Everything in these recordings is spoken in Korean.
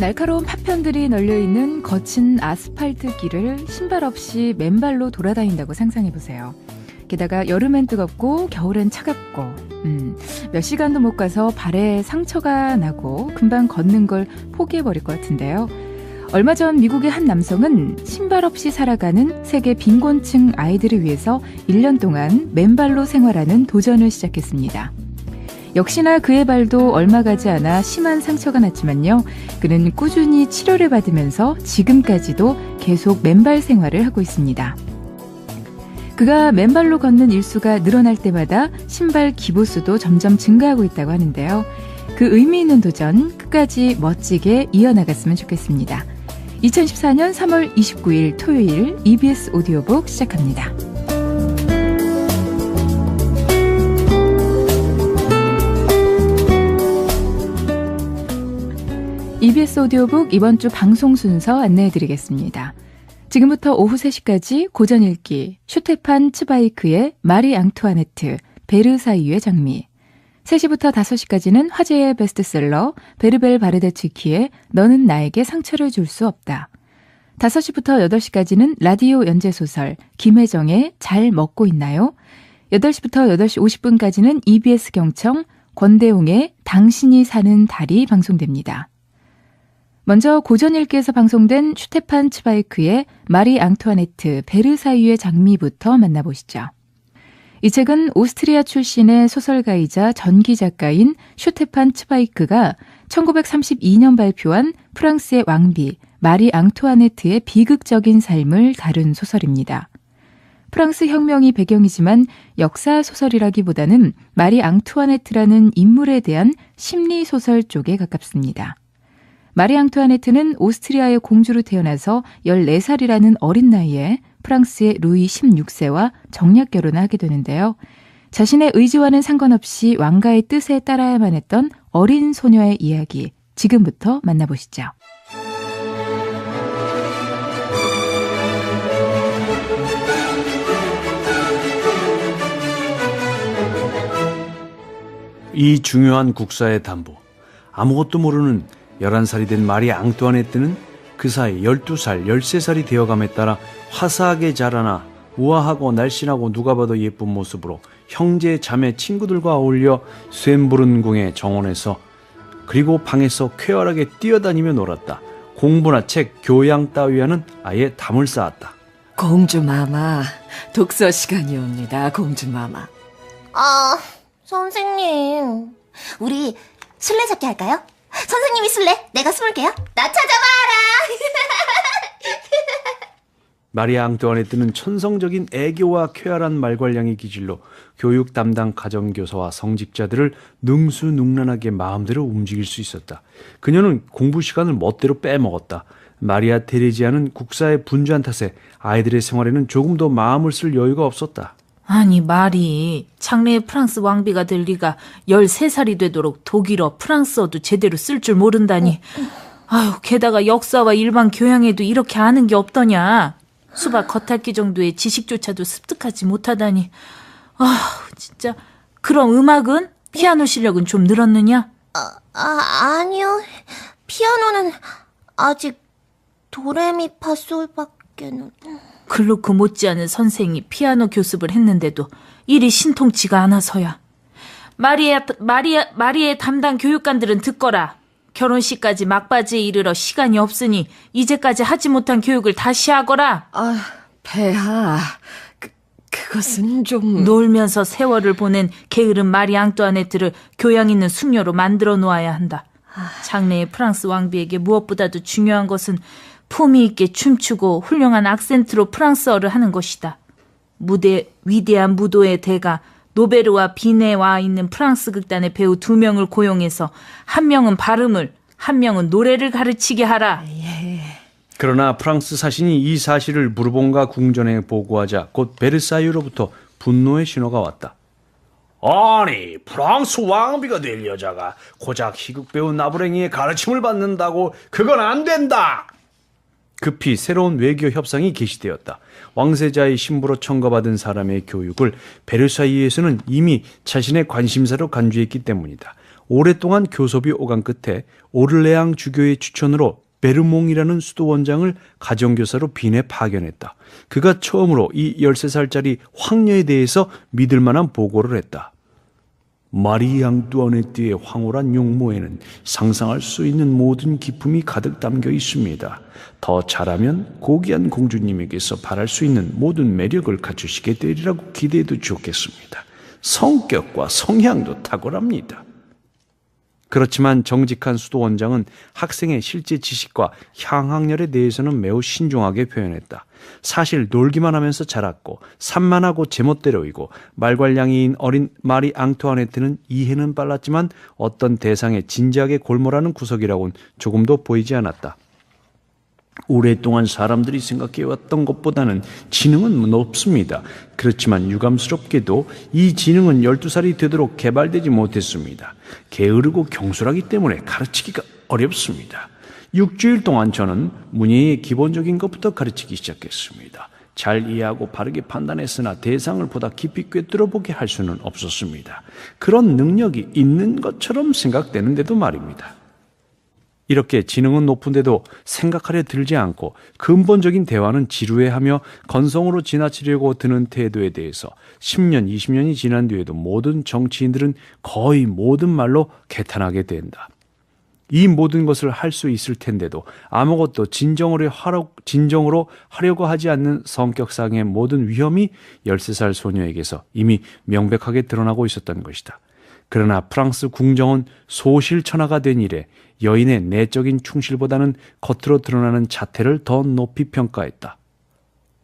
날카로운 파편들이 널려있는 거친 아스팔트 길을 신발 없이 맨발로 돌아다닌다고 상상해보세요. 게다가 여름엔 뜨겁고 겨울엔 차갑고 몇 시간도 못 가서 발에 상처가 나고 금방 걷는 걸 포기해버릴 것 같은데요. 얼마 전 미국의 한 남성은 신발 없이 살아가는 세계 빈곤층 아이들을 위해서 1년 동안 맨발로 생활하는 도전을 시작했습니다. 역시나 그의 발도 얼마 가지 않아 심한 상처가 났지만요. 그는 꾸준히 치료를 받으면서 지금까지도 계속 맨발 생활을 하고 있습니다. 그가 맨발로 걷는 일수가 늘어날 때마다 신발 기부수도 점점 증가하고 있다고 하는데요. 그 의미 있는 도전 끝까지 멋지게 이어나갔으면 좋겠습니다. 2014년 3월 29일 토요일 EBS 오디오북 시작합니다. EBS 오디오북 이번 주 방송 순서 안내해드리겠습니다. 지금부터 오후 3시까지 고전 읽기 슈테판 츠바이크의 마리 앙투아네트, 베르사유의 장미, 3시부터 5시까지는 화제의 베스트셀러 베르벨 바르데츠키의 너는 나에게 상처를 줄 수 없다. 5시부터 8시까지는 라디오 연재소설 김혜정의 잘 먹고 있나요? 8시부터 8시 50분까지는 EBS 경청 권대웅의 당신이 사는 달이 방송됩니다. 먼저 고전 읽기에서 방송된 슈테판 츠바이크의 마리 앙투아네트, 베르사유의 장미부터 만나보시죠. 이 책은 오스트리아 출신의 소설가이자 전기 작가인 슈테판 츠바이크가 1932년 발표한 프랑스의 왕비 마리 앙투아네트의 비극적인 삶을 다룬 소설입니다. 프랑스 혁명이 배경이지만 역사 소설이라기보다는 마리 앙투아네트라는 인물에 대한 심리 소설 쪽에 가깝습니다. 마리 앙투아네트는 오스트리아의 공주로 태어나서 14살이라는 어린 나이에 프랑스의 루이 16세와 정략 결혼을 하게 되는데요. 자신의 의지와는 상관없이 왕가의 뜻에 따라야만 했던 어린 소녀의 이야기, 지금부터 만나보시죠. 이 중요한 국사의 담보, 아무것도 모르는 11살이 된 마리 앙투아네트는 그 사이 12살, 13살이 되어감에 따라 화사하게 자라나 우아하고 날씬하고 누가 봐도 예쁜 모습으로 형제, 자매, 친구들과 어울려 쇤부른궁의 정원에서 그리고 방에서 쾌활하게 뛰어다니며 놀았다. 공부나 책, 교양 따위와는 아예 담을 쌓았다. 공주마마, 독서 시간이옵니다. 공주마마. 선생님, 우리 술래잡기 할까요? 선생님이 술래, 내가 숨을게요. 나 찾아봐라. 마리 앙투아네트는 천성적인 애교와 쾌활한 말괄량의 기질로 교육 담당 가정교사와 성직자들을 능수능란하게 마음대로 움직일 수 있었다. 그녀는 공부 시간을 멋대로 빼먹었다. 마리아 테레지아는 국사의 분주한 탓에 아이들의 생활에는 조금 더 마음을 쓸 여유가 없었다. 아니 말이 장래의 프랑스 왕비가 될 리가 13살이 되도록 독일어, 프랑스어도 제대로 쓸 줄 모른다니. 아유, 게다가 역사와 일반 교양에도 이렇게 아는 게 없더냐. 수박 겉핥기 정도의 지식조차도 습득하지 못하다니. 진짜. 그럼 음악은? 피아노 실력은 좀 늘었느냐? 아니요. 피아노는 아직 도레미파솔밖에는. 글로크 못지않은 선생이 피아노 교습을 했는데도 일이 신통치가 않아서야. 마리의 담당 교육관들은 듣거라. 결혼식까지 막바지에 이르러 시간이 없으니 이제까지 하지 못한 교육을 다시 하거라. 폐하, 그것은 좀... 놀면서 세월을 보낸 게으른 마리 앙투아네트를 교양 있는 숙녀로 만들어 놓아야 한다. 장래의 프랑스 왕비에게 무엇보다도 중요한 것은 품위 있게 춤추고 훌륭한 악센트로 프랑스어를 하는 것이다. 위대한 무도의 대가 노베르와 비네에 와 있는 프랑스 극단의 배우 2명을 고용해서 한 명은 발음을, 한 명은 노래를 가르치게 하라. 그러나 프랑스 사신이 이 사실을 부르봉과 궁전에 보고하자 곧 베르사유로부터 분노의 신호가 왔다. 아니, 프랑스 왕비가 될 여자가 고작 희극배우 나부랭이의 가르침을 받는다고 그건 안 된다. 급히 새로운 외교 협상이 개시되었다. 왕세자의 신부로 청거받은 사람의 교육을 베르사유에서는 이미 자신의 관심사로 간주했기 때문이다. 오랫동안 교섭이 오간 끝에 오를레앙 주교의 추천으로 베르몽이라는 수도 원장을 가정교사로 빈에 파견했다. 그가 처음으로 이 13살짜리 황녀에 대해서 믿을 만한 보고를 했다. 마리 앙뚜아네트의 황홀한 용모에는 상상할 수 있는 모든 기품이 가득 담겨 있습니다. 더 잘하면 고귀한 공주님에게서 바랄 수 있는 모든 매력을 갖추시게 되리라고 기대해도 좋겠습니다. 성격과 성향도 탁월합니다. 그렇지만 정직한 수도 원장은 학생의 실제 지식과 향학열에 대해서는 매우 신중하게 표현했다. 사실 놀기만 하면서 자랐고 산만하고 제멋대로이고 말괄량이인 어린 마리 앙투아네트는 이해는 빨랐지만 어떤 대상에 진지하게 골몰하는 구석이라고는 조금도 보이지 않았다. 오랫동안 사람들이 생각해왔던 것보다는 지능은 높습니다. 그렇지만 유감스럽게도 이 지능은 12살이 되도록 개발되지 못했습니다. 게으르고 경솔하기 때문에 가르치기가 어렵습니다. 6주일 동안 저는 문예의 기본적인 것부터 가르치기 시작했습니다. 잘 이해하고 바르게 판단했으나 대상을 보다 깊이 꿰뚫어보게 할 수는 없었습니다. 그런 능력이 있는 것처럼 생각되는데도 말입니다. 이렇게 지능은 높은데도 생각하려 들지 않고 근본적인 대화는 지루해하며 건성으로 지나치려고 드는 태도에 대해서 10년, 20년이 지난 뒤에도 모든 정치인들은 거의 모든 말로 개탄하게 된다. 이 모든 것을 할 수 있을 텐데도 아무것도 진정으로 하려고 하지 않는 성격상의 모든 위험이 13살 소녀에게서 이미 명백하게 드러나고 있었던 것이다. 그러나 프랑스 궁정은 소실천하가 된 이래 여인의 내적인 충실보다는 겉으로 드러나는 자태를 더 높이 평가했다.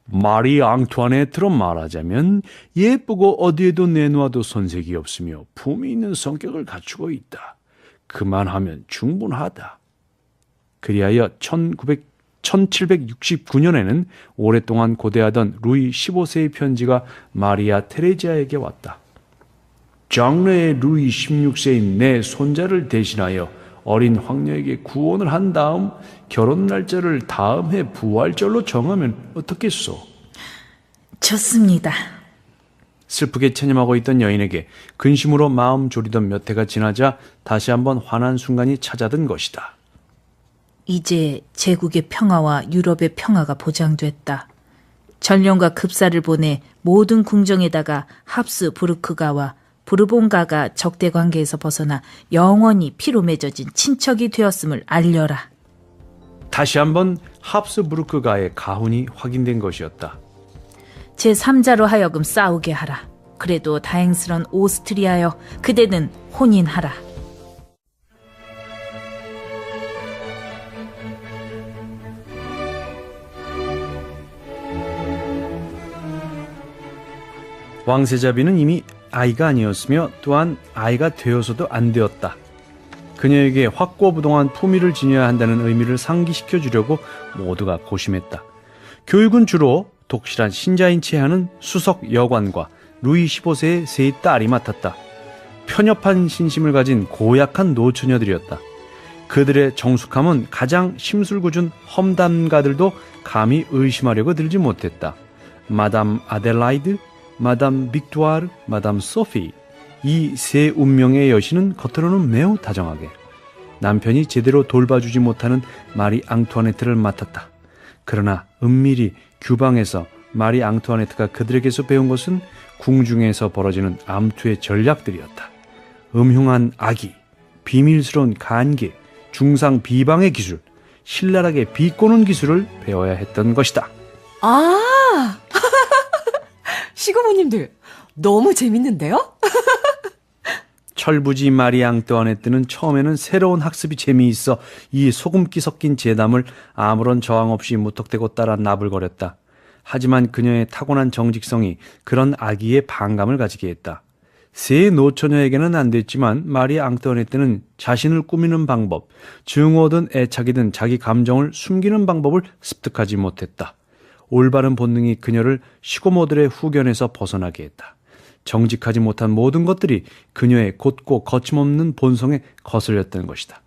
마리 앙투아네트로 말하자면 예쁘고 어디에도 내놓아도 손색이 없으며 품이 있는 성격을 갖추고 있다. 그만하면 충분하다. 그리하여 1769년에는 오랫동안 고대하던 루이 15세의 편지가 마리아 테레지아에게 왔다. 장래의 루이 16세인 내 손자를 대신하여 어린 황녀에게 구원을 한 다음 결혼 날짜를 다음 해 부활절로 정하면 어떻겠소? 좋습니다. 슬프게 체념하고 있던 여인에게 근심으로 마음 졸이던 몇 해가 지나자 다시 한번 환한 순간이 찾아든 것이다. 이제 제국의 평화와 유럽의 평화가 보장됐다. 전령과 급사를 보내 모든 궁정에다가 합스부르크가와 부르봉가가 적대 관계에서 벗어나 영원히 피로 맺어진 친척이 되었음을 알려라. 다시 한번 합스부르크가의 가훈이 확인된 것이었다. 제3자로 하여금 싸우게 하라. 그래도 다행스런 오스트리아여, 그대는 혼인하라. 왕세자비는 이미 아이가 아니었으며 또한 아이가 되어서도 안 되었다. 그녀에게 확고부동한 품위를 지녀야 한다는 의미를 상기시켜 주려고 모두가 고심했다. 교육은 주로 독실한 신자인 채하는 수석 여관과 루이 15세의 세 딸이 맡았다. 편협한 신심을 가진 고약한 노처녀들이었다. 그들의 정숙함은 가장 심술궂은 험담가들도 감히 의심하려고 들지 못했다. 마담 아델라이드, 마담 빅투아르, 마담 소피, 이 세 운명의 여신은 겉으로는 매우 다정하게 남편이 제대로 돌봐주지 못하는 마리 앙투아네트를 맡았다. 그러나 은밀히 규방에서 마리 앙투아네트가 그들에게서 배운 것은 궁중에서 벌어지는 암투의 전략들이었다. 음흉한 악의, 비밀스러운 간계, 중상 비방의 기술, 신랄하게 비꼬는 기술을 배워야 했던 것이다. 아, 시고모님들 너무 재밌는데요? 철부지 마리 앙뚜아네트는 처음에는 새로운 학습이 재미있어 이 소금기 섞인 재담을 아무런 저항 없이 무턱대고 따라 나불거렸다. 하지만 그녀의 타고난 정직성이 그런 악의에 반감을 가지게 했다. 세 노처녀에게는 안 됐지만 마리 앙뚜아네트는 자신을 꾸미는 방법, 증오든 애착이든 자기 감정을 숨기는 방법을 습득하지 못했다. 올바른 본능이 그녀를 시고모들의 후견에서 벗어나게 했다. 정직하지 못한 모든 것들이 그녀의 곧고 거침없는 본성에 거슬렸던 것이다.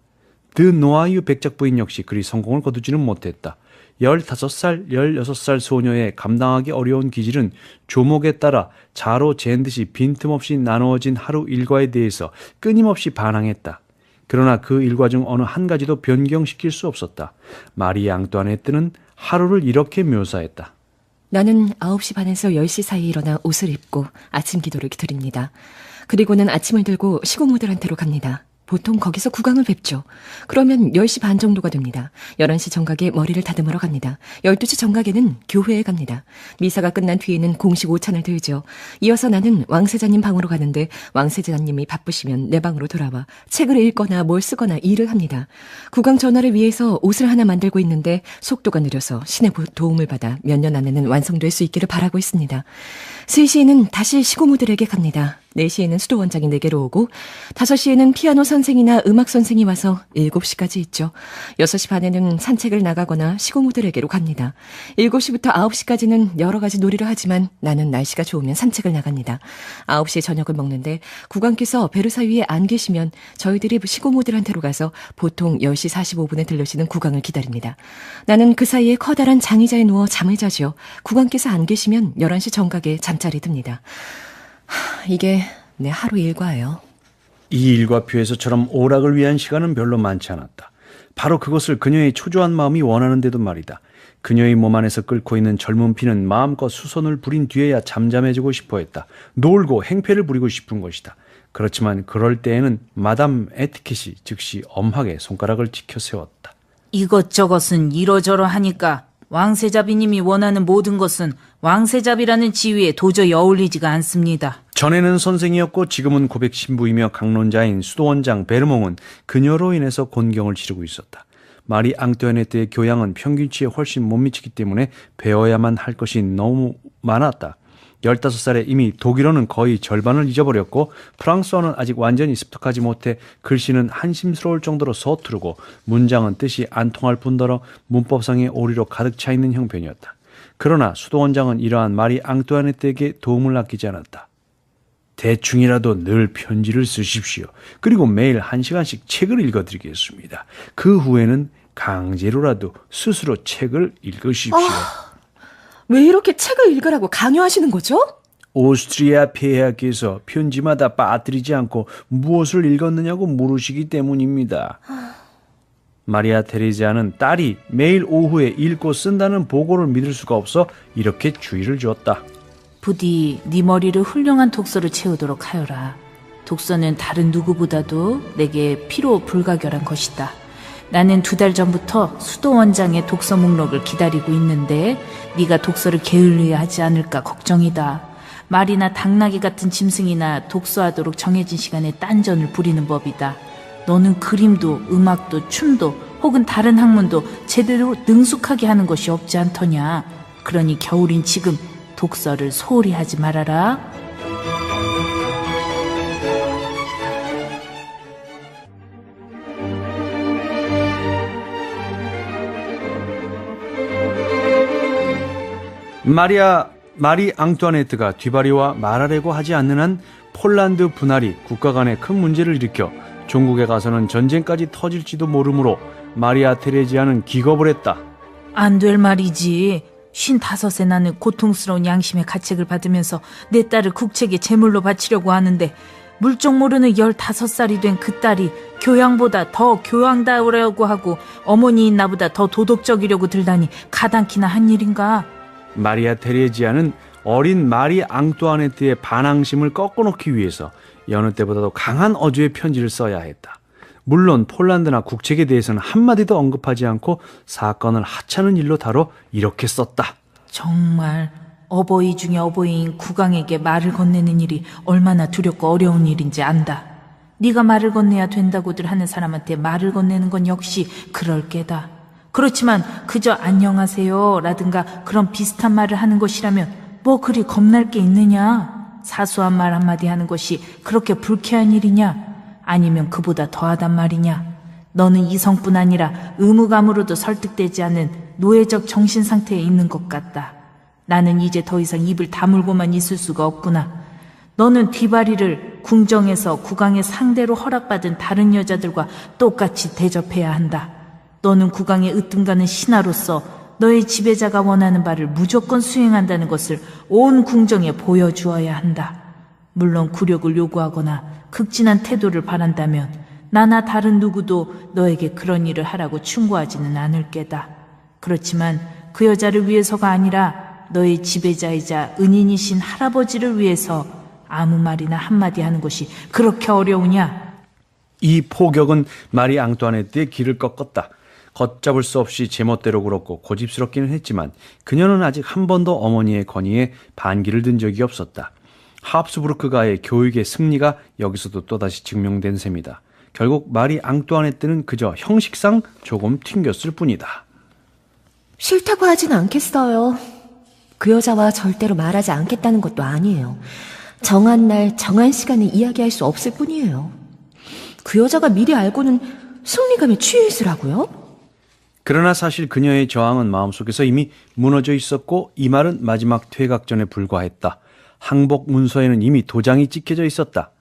드 노아유 백작 부인 역시 그리 성공을 거두지는 못했다. 15살, 16살 소녀의 감당하기 어려운 기질은 조목에 따라 자로 잰 듯이 빈틈없이 나누어진 하루 일과에 대해서 끊임없이 반항했다. 그러나 그 일과 중 어느 한 가지도 변경시킬 수 없었다. 마리 앙뚜아네트는 하루를 이렇게 묘사했다. 나는 9시 반에서 10시 사이에 일어나 옷을 입고 아침 기도를 드립니다. 그리고는 아침을 들고 시고모들한테로 갑니다. 보통 거기서 국왕을 뵙죠. 그러면 10시 반 정도가 됩니다. 11시 정각에 머리를 다듬으러 갑니다. 12시 정각에는 교회에 갑니다. 미사가 끝난 뒤에는 공식 오찬을 들죠. 이어서 나는 왕세자님 방으로 가는데 왕세자님이 바쁘시면 내 방으로 돌아와 책을 읽거나 뭘 쓰거나 일을 합니다. 국왕 전화를 위해서 옷을 하나 만들고 있는데 속도가 느려서 신의 도움을 받아 몇 년 안에는 완성될 수 있기를 바라고 있습니다. 3시에는 다시 시고모들에게 갑니다. 4시에는 수도원장이 내게로 오고 5시에는 피아노 선생이나 음악 선생이 와서 7시까지 있죠. 6시 반에는 산책을 나가거나 시고모들에게로 갑니다. 7시부터 9시까지는 여러 가지 놀이를 하지만 나는 날씨가 좋으면 산책을 나갑니다. 9시에 저녁을 먹는데 국왕께서 베르사유에 안 계시면 저희들이 시고모들한테로 가서 보통 10시 45분에 들르시는 국왕을 기다립니다. 나는 그 사이에 커다란 장의자에 누워 잠을 자죠. 국왕께서 안 계시면 11시 정각에 잠자리 듭니다. 이게 내 하루 일과예요. 이 일과표에서처럼 오락을 위한 시간은 별로 많지 않았다. 바로 그것을 그녀의 초조한 마음이 원하는데도 말이다. 그녀의 몸 안에서 끓고 있는 젊은 피는 마음껏 수선을 부린 뒤에야 잠잠해지고 싶어 했다. 놀고 행패를 부리고 싶은 것이다. 그렇지만 그럴 때에는 마담 에티켓이 즉시 엄하게 손가락을 치켜 세웠다. 이것저것은 이러저러 하니까 왕세자비님이 원하는 모든 것은 왕세자비라는 지위에 도저히 어울리지가 않습니다. 전에는 선생이었고 지금은 고백 신부이며 강론자인 수도원장 베르몽은 그녀로 인해서 곤경을 치르고 있었다. 마리 앙뚜아네트의 교양은 평균치에 훨씬 못 미치기 때문에 배워야만 할 것이 너무 많았다. 15살에 이미 독일어는 거의 절반을 잊어버렸고 프랑스어는 아직 완전히 습득하지 못해 글씨는 한심스러울 정도로 서투르고 문장은 뜻이 안 통할 뿐더러 문법상의 오류로 가득 차 있는 형편이었다. 그러나 수도원장은 이러한 마리 앙뚜아네트에게 도움을 아끼지 않았다. 대충이라도 늘 편지를 쓰십시오. 그리고 매일 1시간씩 책을 읽어드리겠습니다. 그 후에는 강제로라도 스스로 책을 읽으십시오. 왜 이렇게 책을 읽으라고 강요하시는 거죠? 오스트리아 폐하께서 편지마다 빠뜨리지 않고 무엇을 읽었느냐고 물으시기 때문입니다. 마리아 테레지아는 딸이 매일 오후에 읽고 쓴다는 보고를 믿을 수가 없어 이렇게 주의를 주었다. 부디 네 머리를 훌륭한 독서를 채우도록 하여라. 독서는 다른 누구보다도 내게 필요 불가결한 것이다. 나는 2달 전부터 수도원장의 독서 목록을 기다리고 있는데 네가 독서를 게을리해 하지 않을까 걱정이다. 말이나 당나귀 같은 짐승이나 독서하도록 정해진 시간에 딴전을 부리는 법이다. 너는 그림도 음악도 춤도 혹은 다른 학문도 제대로 능숙하게 하는 것이 없지 않더냐. 그러니 겨울인 지금 독서를 소홀히 하지 말아라. 마리 앙뚜아네트가 뒤바리와 말하려고 하지 않는 한 폴란드 분할이 국가 간에 큰 문제를 일으켜 종국에 가서는 전쟁까지 터질지도 모르므로 마리아 테레지아는 기겁을 했다. 안 될 말이지. 55세 나는 고통스러운 양심의 가책을 받으면서 내 딸을 국책에 제물로 바치려고 하는데 물정 모르는 15살이 된 그 딸이 교양보다 더 교양다우려고 하고 어머니인 나보다 더 도덕적이려고 들다니 가당키나 한 일인가? 마리아 테레지아는 어린 마리 앙뚜아네트의 반항심을 꺾어놓기 위해서 여느 때보다도 강한 어조의 편지를 써야 했다. 물론 폴란드나 국책에 대해서는 한마디도 언급하지 않고 사건을 하찮은 일로 다뤄 이렇게 썼다. 정말 어버이 중에 어버이인 국왕에게 말을 건네는 일이 얼마나 두렵고 어려운 일인지 안다. 네가 말을 건네야 된다고들 하는 사람한테 말을 건네는 건 역시 그럴 게다. 그렇지만 그저 안녕하세요 라든가 그런 비슷한 말을 하는 것이라면 뭐 그리 겁날 게 있느냐. 사소한 말 한마디 하는 것이 그렇게 불쾌한 일이냐. 아니면 그보다 더하단 말이냐. 너는 이성뿐 아니라 의무감으로도 설득되지 않는 노예적 정신 상태에 있는 것 같다. 나는 이제 더 이상 입을 다물고만 있을 수가 없구나. 너는 뒤바리를 궁정에서 국왕의 상대로 허락받은 다른 여자들과 똑같이 대접해야 한다. 너는 국왕의 으뜸가는 신하로서 너의 지배자가 원하는 바를 무조건 수행한다는 것을 온 궁정에 보여주어야 한다. 물론 굴욕을 요구하거나 극진한 태도를 바란다면 나나 다른 누구도 너에게 그런 일을 하라고 충고하지는 않을 게다. 그렇지만 그 여자를 위해서가 아니라 너의 지배자이자 은인이신 할아버지를 위해서 아무 말이나 한마디 하는 것이 그렇게 어려우냐? 이 포격은 마리 앙뚜아네트의 길을 꺾었다. 걷잡을 수 없이 제멋대로 굴었고 고집스럽기는 했지만 그녀는 아직 한 번도 어머니의 건의에 반기를 든 적이 없었다. 합스부르크가의 교육의 승리가 여기서도 또다시 증명된 셈이다. 결국 마리 앙뚜아네트는 그저 형식상 조금 튕겼을 뿐이다. 싫다고 하진 않겠어요. 그 여자와 절대로 말하지 않겠다는 것도 아니에요. 정한 날, 정한 시간에 이야기할 수 없을 뿐이에요. 그 여자가 미리 알고는 승리감에 취해 있으라고요? 그러나 사실 그녀의 저항은 마음속에서 이미 무너져 있었고 이 말은 마지막 퇴각전에 불과했다. 항복 문서에는 이미 도장이 찍혀져 있었다.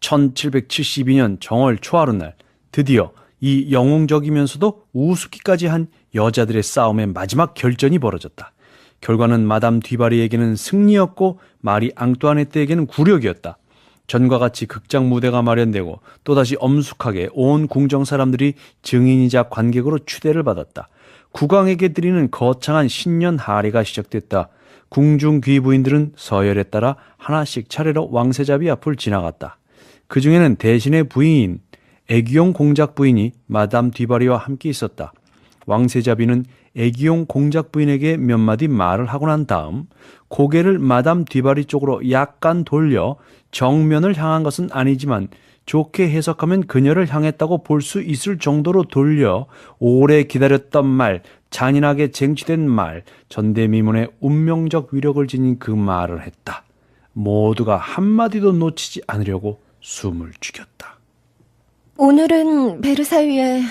1772년 정월 초하룻날 드디어 이 영웅적이면서도 우습기까지 한 여자들의 싸움의 마지막 결전이 벌어졌다. 결과는 마담 뒤바리에게는 승리였고 마리 앙뚜아네트에게는 굴욕이었다. 전과 같이 극장 무대가 마련되고 또다시 엄숙하게 온 궁정 사람들이 증인이자 관객으로 추대를 받았다. 국왕에게 드리는 거창한 신년 하례가 시작됐다. 궁중 귀부인들은 서열에 따라 하나씩 차례로 왕세자비 앞을 지나갔다. 그 중에는 대신의 부인인 애기용 공작 부인이 마담 뒤바리와 함께 있었다. 왕세자비는 애기용 공작 부인에게 몇 마디 말을 하고 난 다음 고개를 마담 뒤바리 쪽으로 약간 돌려 정면을 향한 것은 아니지만 좋게 해석하면 그녀를 향했다고 볼 수 있을 정도로 돌려 오래 기다렸던 말, 잔인하게 쟁취된 말, 전대미문의 운명적 위력을 지닌 그 말을 했다. 모두가 한마디도 놓치지 않으려고 숨을 죽였다. 오늘은 베르사유에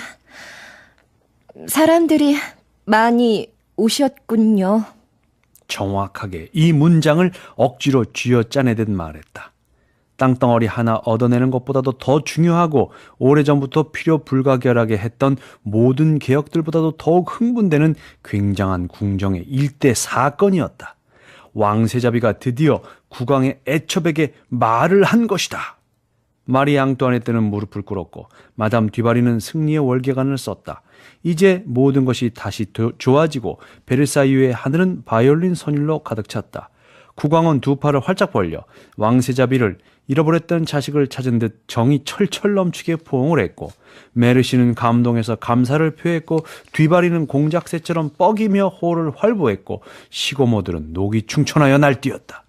사람들이 많이 오셨군요. 정확하게 이 문장을 억지로 쥐어짜내듯 말했다. 땅덩어리 하나 얻어내는 것보다도 더 중요하고 오래전부터 필요 불가결하게 했던 모든 개혁들보다도 더욱 흥분되는 굉장한 궁정의 일대 사건이었다. 왕세자비가 드디어 국왕의 애첩에게 말을 한 것이다. 마리 앙뚜아네트는 무릎을 꿇었고 마담 뒤바리는 승리의 월계관을 썼다. 이제 모든 것이 다시 좋아지고 베르사유의 하늘은 바이올린 선율로 가득 찼다. 국왕은 두 팔을 활짝 벌려 왕세자비를 잃어버렸던 자식을 찾은 듯 정이 철철 넘치게 포옹을 했고 메르시는 감동해서 감사를 표했고 뒤바리는 공작새처럼 뻐기며 호를 활보했고 시고모들은 녹이 충천하여 날뛰었다.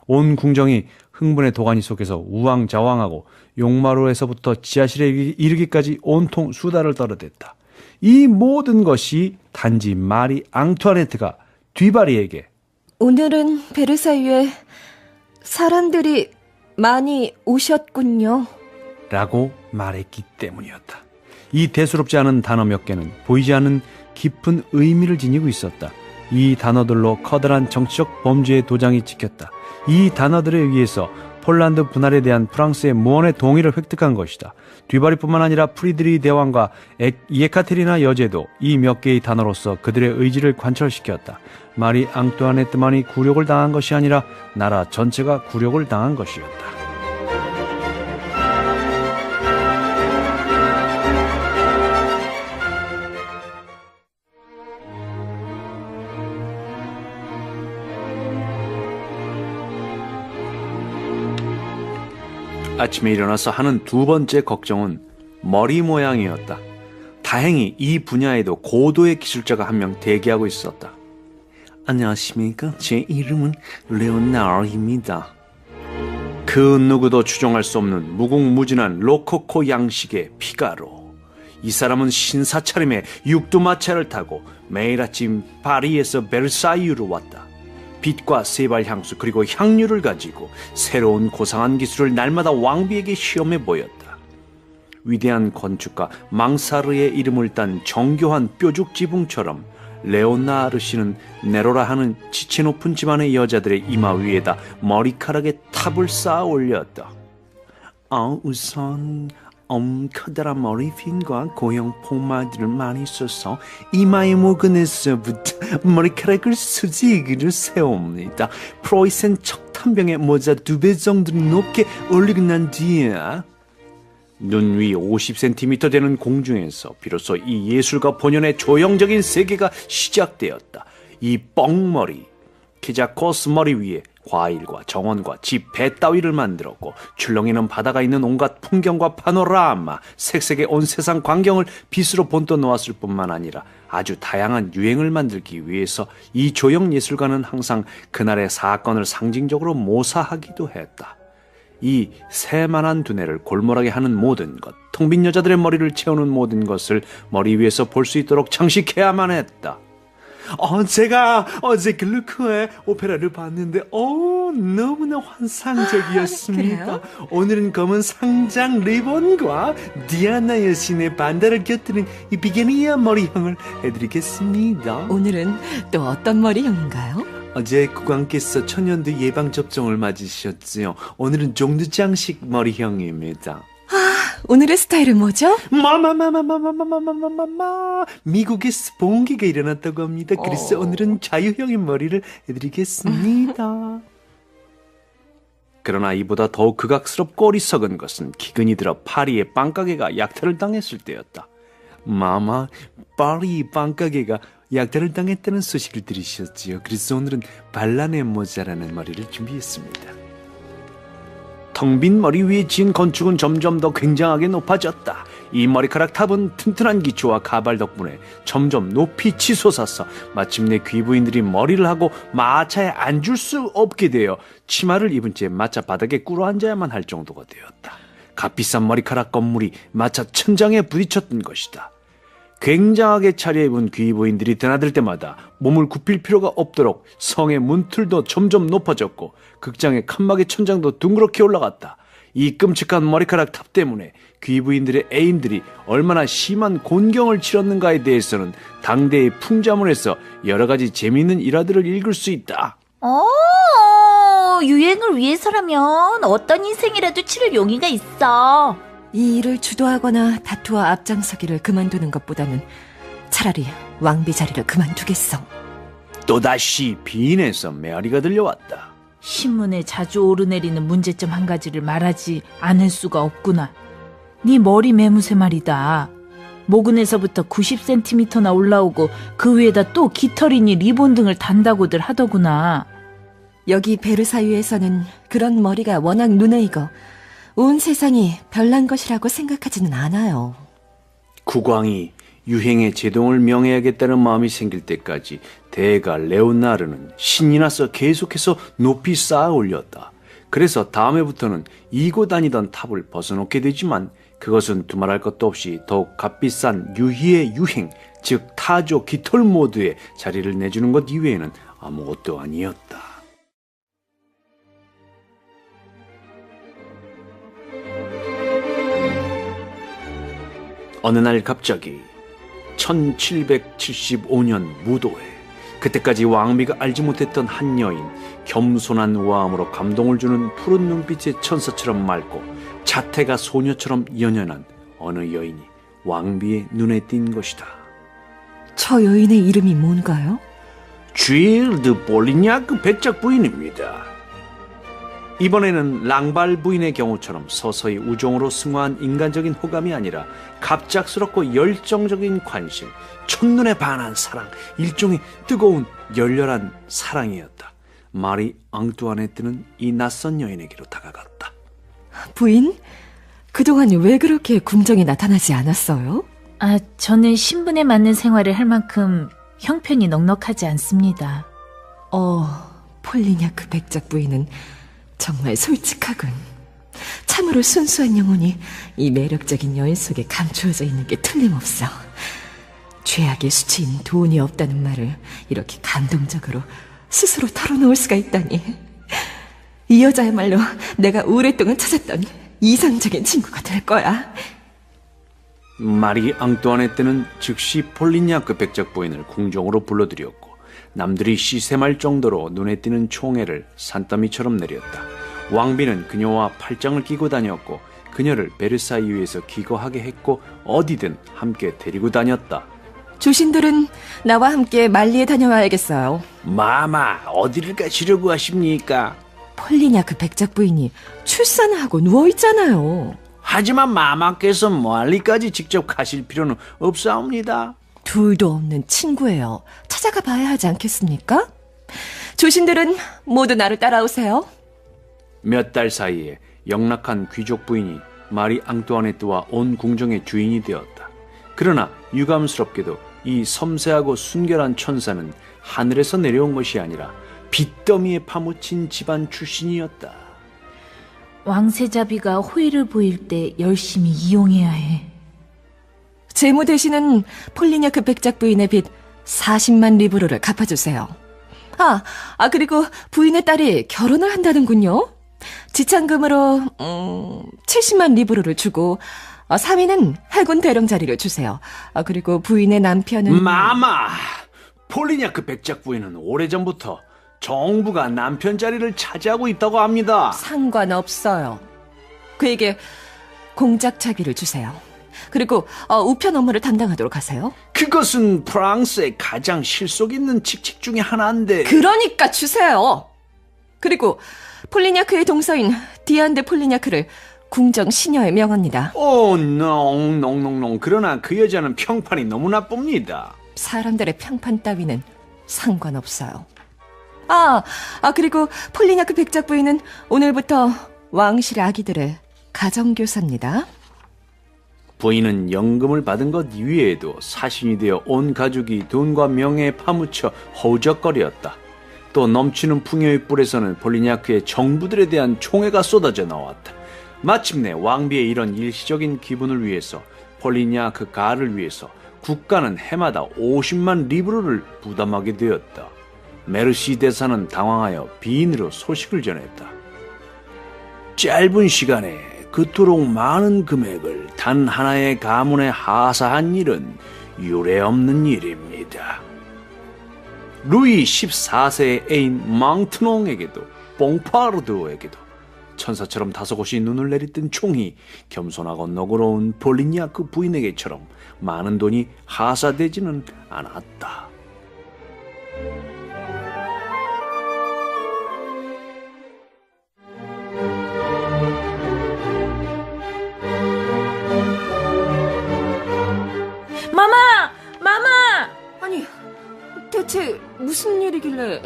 온 궁정이 흥분의 도가니 속에서 우왕좌왕하고 용마루에서부터 지하실에 이르기까지 온통 수다를 떨어댔다. 이 모든 것이 단지 마리 앙투아네트가 뒤바리에게 오늘은 베르사유에 사람들이 많이 오셨군요. 라고 말했기 때문이었다. 이 대수롭지 않은 단어 몇 개는 보이지 않는 깊은 의미를 지니고 있었다. 이 단어들로 커다란 정치적 범죄의 도장이 찍혔다. 이 단어들에 의해서 폴란드 분할에 대한 프랑스의 무언의 동의를 획득한 것이다. 뒤바리뿐만 아니라 프리드리 대왕과 예카테리나 여제도 이 몇 개의 단어로서 그들의 의지를 관철시켰다. 마리 앙뚜아네트만이 굴욕을 당한 것이 아니라 나라 전체가 굴욕을 당한 것이었다. 아침에 일어나서 하는 두 번째 걱정은 머리 모양이었다. 다행히 이 분야에도 고도의 기술자가 한 명 대기하고 있었다. 안녕하십니까? 제 이름은 레오나르입니다. 그 누구도 추정할 수 없는 무궁무진한 로코코 양식의 피가로. 이 사람은 신사 차림의 육두마차를 타고 매일 아침 파리에서 베르사유로 왔다. 빛과 세발 향수 그리고 향유를 가지고 새로운 고상한 기술을 날마다 왕비에게 시험해 보였다. 위대한 건축가 망사르의 이름을 딴 정교한 뾰족 지붕처럼 레오나르 씨는 네로라 하는 지체 높은 집안의 여자들의 이마 위에다 머리카락에 탑을 쌓아 올렸다. 우선 커다란 머리핀과 고형 포마드를 많이 써서 이마의 모근에서부터 머리카락을 수직으로 세웁니다. 프로이센 척탄병의 모자 2배 정도 높게 올리고 난 뒤에 눈 위 50cm 되는 공중에서 비로소 이 예술가 본연의 조형적인 세계가 시작되었다. 이 뻥머리, 키 작고 스머리 위에 과일과 정원과 집, 배 따위를 만들었고 출렁이는 바다가 있는 온갖 풍경과 파노라마, 색색의 온 세상 광경을 빗으로 본떠 놓았을 뿐만 아니라 아주 다양한 유행을 만들기 위해서 이 조형 예술가는 항상 그날의 사건을 상징적으로 모사하기도 했다. 이 새만한 두뇌를 골몰하게 하는 모든 것, 텅 빈 여자들의 머리를 채우는 모든 것을 머리 위에서 볼 수 있도록 장식해야만 했다. 제가 어제 글루크의 오페라를 봤는데 너무나 환상적이었습니다. 오늘은 검은 상장 리본과 디아나 여신의 반달을 곁들인 이 비게니아 머리형을 해드리겠습니다. 오늘은 또 어떤 머리형인가요? 어제 국왕께서 천연두 예방접종을 맞으셨지요. 오늘은 종두장식 머리형입니다. 오늘의 스타일은 뭐죠? 미국에서 봉기가 일어났다고 합니다. 그래서 오늘은 자유형의 머리를 해드리겠습니다. 그러나 이보다 더욱 극악스럽고 어리석은 것은 기근이 들어 파리의 빵가게가 약탈을 당했을 때였다. 파리 빵가게가 약탈을 당했다는 소식을 들으셨지요. 그래서 오늘은 발라네 모자라는 머리를 준비했습니다. 텅 빈 머리 위에 지은 건축은 점점 더 굉장하게 높아졌다. 이 머리카락 탑은 튼튼한 기초와 가발 덕분에 점점 높이 치솟아서 마침내 귀부인들이 머리를 하고 마차에 앉을 수 없게 되어 치마를 입은 채 마차 바닥에 꿇어앉아야만 할 정도가 되었다. 값비싼 머리카락 건물이 마차 천장에 부딪혔던 것이다. 굉장하게 차려입은 귀부인들이 드나들 때마다 몸을 굽힐 필요가 없도록 성의 문틀도 점점 높아졌고 극장의 칸막이 천장도 둥그렇게 올라갔다. 이 끔찍한 머리카락 탑 때문에 귀부인들의 애인들이 얼마나 심한 곤경을 치렀는가에 대해서는 당대의 풍자문에서 여러 가지 재미있는 일화들을 읽을 수 있다. 유행을 위해서라면 어떤 인생이라도 치를 용의가 있어. 이 일을 주도하거나 다투와 앞장서기를 그만두는 것보다는 차라리 왕비 자리를 그만두겠어. 또다시 비인에서 메아리가 들려왔다. 신문에 자주 오르내리는 문제점 한 가지를 말하지 않을 수가 없구나. 네 머리 매무새 말이다. 모근에서부터 90cm나 올라오고 그 위에다 또 깃털이니 리본 등을 단다고들 하더구나. 여기 베르사유에서는 그런 머리가 워낙 눈에 익어 온 세상이 별난 것이라고 생각하지는 않아요. 국왕이 유행에 제동을 명해야겠다는 마음이 생길 때까지 대가 레오나르는 신이 나서 계속해서 높이 쌓아 올렸다. 그래서 다음해부터는 이고 다니던 탑을 벗어놓게 되지만 그것은 두말할 것도 없이 더욱 값비싼 유희의 유행, 즉 타조 깃털 모드에 자리를 내주는 것 이외에는 아무것도 아니었다. 어느 날 갑자기 1775년 무도회, 그때까지 왕비가 알지 못했던 한 여인, 겸손한 우아함으로 감동을 주는 푸른 눈빛의 천사처럼 맑고 자태가 소녀처럼 연연한 어느 여인이 왕비의 눈에 띈 것이다. 저 여인의 이름이 뭔가요? 쥐일 드 볼리냐크 백작 부인입니다. 이번에는 랑발 부인의 경우처럼 서서히 우종으로 승화한 인간적인 호감이 아니라 갑작스럽고 열정적인 관심, 첫눈에 반한 사랑, 일종의 뜨거운 열렬한 사랑이었다. 마리 앙뚜아네트는 이 낯선 여인에게로 다가갔다. 부인? 그동안 왜 그렇게 궁정에 나타나지 않았어요? 저는 신분에 맞는 생활을 할 만큼 형편이 넉넉하지 않습니다. 폴리냐크 백작 부인은 정말 솔직하군. 참으로 순수한 영혼이 이 매력적인 여인 속에 감추어져 있는 게 틀림없어. 죄악의 수치인 돈이 없다는 말을 이렇게 감동적으로 스스로 털어놓을 수가 있다니. 이 여자야말로 내가 오랫동안 찾았던 이상적인 친구가 될 거야. 마리 앙뚜아네트는 즉시 폴리냐크 백작 부인을 궁정으로 불러들였고 남들이 시샘할 정도로 눈에 띄는 총애를 산더미처럼 내렸다. 왕비는 그녀와 팔짱을 끼고 다녔고 그녀를 베르사유에서 기거하게 했고 어디든 함께 데리고 다녔다. 조신들은 나와 함께 말리에 다녀와야겠어요. 마마, 어디를 가시려고 하십니까? 폴리냐크 백작 부인이 출산을 하고 누워있잖아요. 하지만 마마께서 말리까지 직접 가실 필요는 없사옵니다. 둘도 없는 친구예요. 찾아가 봐야 하지 않겠습니까? 조신들은 모두 나를 따라오세요. 몇 달 사이에 영락한 귀족 부인이 마리 앙뚜아네트와 온 궁정의 주인이 되었다. 그러나 유감스럽게도 이 섬세하고 순결한 천사는 하늘에서 내려온 것이 아니라 빚더미에 파묻힌 집안 출신이었다. 왕세자비가 호의를 보일 때 열심히 이용해야 해. 제모 대신은 폴리냐크 백작 부인의 빚 40만 리브르를 갚아주세요. 그리고 부인의 딸이 결혼을 한다는군요. 지참금으로 70만 리브르를 주고 3위는 해군 대령 자리를 주세요. 그리고 부인의 남편은 마마! 폴리냐크 백작 부인은 오래전부터 정부가 남편 자리를 차지하고 있다고 합니다. 상관없어요. 그에게 공작 차비를 주세요. 그리고 우편 업무를 담당하도록 하세요. 그것은 프랑스의 가장 실속 있는 직책 중에 하나인데. 그러니까 주세요. 그리고 폴리냐크의 동서인 디안데 폴리냐크를 궁정 시녀에 명합니다. 농. 그러나 그 여자는 평판이 너무 나쁩니다. 사람들의 평판 따위는 상관없어요. 그리고 폴리냐크 백작 부인은 오늘부터 왕실의 아기들의 가정교사입니다. 부인은 연금을 받은 것 이외에도 사신이 되어 온 가족이 돈과 명예에 파묻혀 허우적거렸다. 또 넘치는 풍요의 뿔에서는 폴리냐크의 정부들에 대한 총애가 쏟아져 나왔다. 마침내 왕비의 이런 일시적인 기분을 위해서 폴리냐크 가를 위해서 국가는 해마다 50만 리브르를 부담하게 되었다. 메르시 대사는 당황하여 비인으로 소식을 전했다. 짧은 시간에 그토록 많은 금액을 단 하나의 가문에 하사한 일은 유례없는 일입니다. 루이 14세의 애인 망트농에게도 뽕파르드에게도 천사처럼 다소곳이 눈을 내리뜬 총이 겸손하고 너그러운 폴리냐크 부인에게처럼 많은 돈이 하사되지는 않았다. 마마! 아니, 대체 무슨 일이길래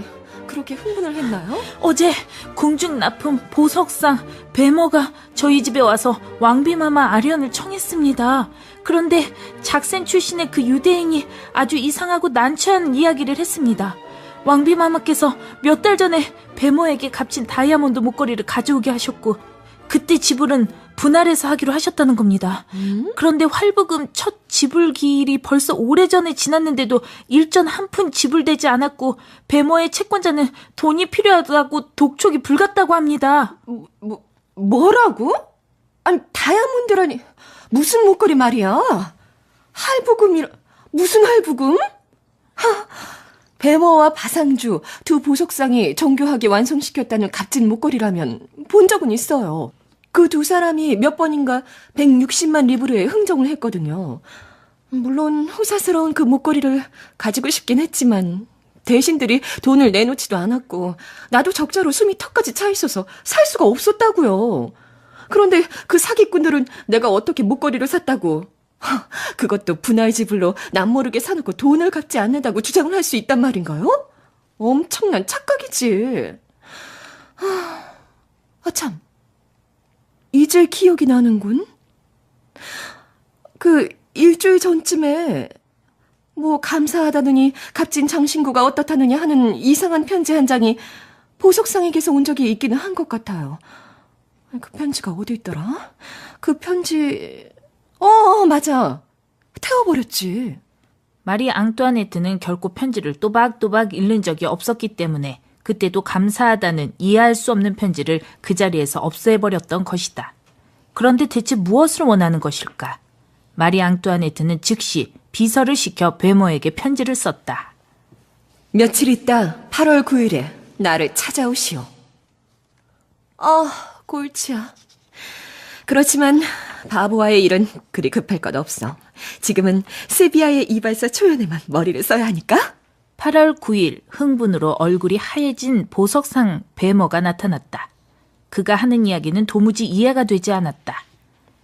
그렇게 흥분을 했나요? 어제 궁중 납품 보석상 배모가 저희 집에 와서 왕비마마 아련을 청했습니다. 그런데 작센 출신의 그 유대인이 아주 이상하고 난처한 이야기를 했습니다. 왕비마마께서 몇 달 전에 배모에게 값진 다이아몬드 목걸이를 가져오게 하셨고 그때 지불은 분할해서 하기로 하셨다는 겁니다. 그런데 활부금 첫 지불기일이 벌써 오래전에 지났는데도 일전 한 푼 지불되지 않았고 배모의 채권자는 돈이 필요하다고 독촉이 불갔다고 합니다. 뭐라고? 아니, 다이아몬드라니 무슨 목걸이 말이야? 할부금이라 무슨 할부금? 배모와 바상주 두 보석상이 정교하게 완성시켰다는 값진 목걸이라면 본 적은 있어요. 그 두 사람이 몇 번인가 160만 리브르에 흥정을 했거든요. 물론 호사스러운 그 목걸이를 가지고 싶긴 했지만 대신들이 돈을 내놓지도 않았고 나도 적자로 숨이 턱까지 차 있어서 살 수가 없었다고요. 그런데 그 사기꾼들은 내가 어떻게 목걸이를 샀다고 그것도 분할 지불로 남모르게 사놓고 돈을 갚지 않는다고 주장을 할 수 있단 말인가요? 엄청난 착각이지. 참, 이제 기억이 나는군. 그 일주일 전쯤에 감사하다느니 값진 장신구가 어떻다느냐 하는 이상한 편지 한 장이 보석상에게서 온 적이 있기는 한 것 같아요. 그 편지가 어디 있더라? 그 편지... 맞아. 태워버렸지. 마리 앙뚜아네트는 결코 편지를 또박또박 읽는 적이 없었기 때문에 그때도 감사하다는 이해할 수 없는 편지를 그 자리에서 없애버렸던 것이다. 그런데 대체 무엇을 원하는 것일까? 마리 앙뚜아네트는 즉시 비서를 시켜 베모에게 편지를 썼다. 며칠 있다 8월 9일에 나를 찾아오시오. 골치야. 그렇지만 바보와의 일은 그리 급할 것 없어. 지금은 세비야의 이발사 초연에만 머리를 써야 하니까. 8월 9일 흥분으로 얼굴이 하얘진 보석상 배머가 나타났다. 그가 하는 이야기는 도무지 이해가 되지 않았다.